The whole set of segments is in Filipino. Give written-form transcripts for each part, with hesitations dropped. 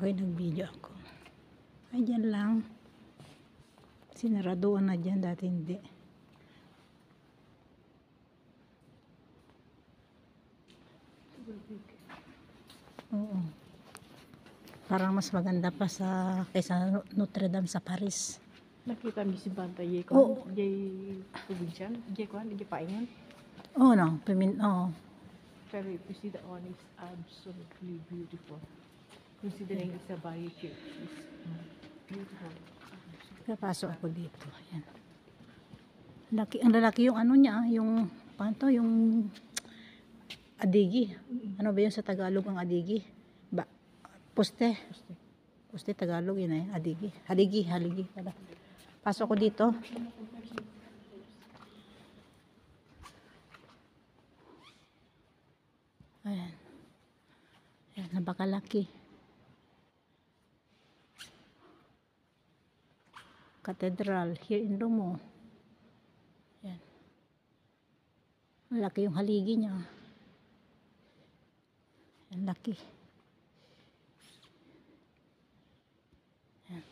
Okay, nag-video ako. Ay, dyan lang. Sinaraduan na dyan, dati hindi. Oo. Parang mas maganda pa kaysa Notre Dame sa Paris. Nakita mo si Banta, jay Oo. ko, jay provincial, jay ko, jay paingan. Oo, no. Oo. Pero if you see the one is absolutely beautiful. Considering it's a Bari church, it's beautiful. Kapasok ako dito. Ayan. Ang lalaki yung ano niya, yung, paano to, yung adigi. Ano ba yun sa Tagalog ang adigi? Poste. Poste Tagalog yun eh, adigi. Haligi pala. Pasok ko dito. Ayan. Ayan, napakalaki. Cathedral here in Lumo. Ayan. Malaki yung haligi niya. Ayan, laki. Ayan.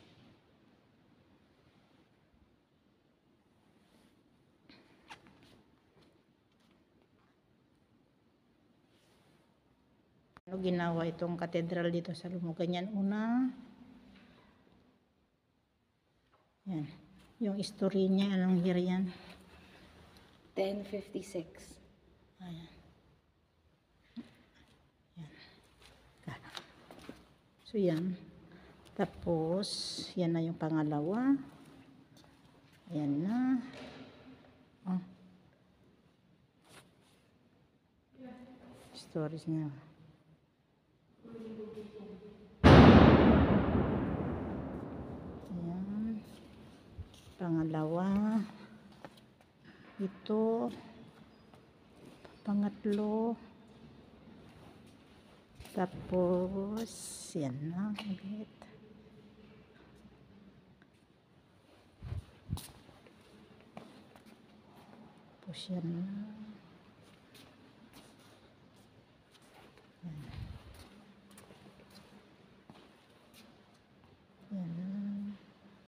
Ano ginawa itong cathedral dito sa Lumo? Ganyan una. Yan. Yung history niya, anong year yan? 1056. Ayan. Yan. So yan. Tapos, yan na yung pangalawa. Ayan na. Oh. Stories niya. Pangalawa, ito, pangatlo, tapos yan na ulit. Tapos yan na.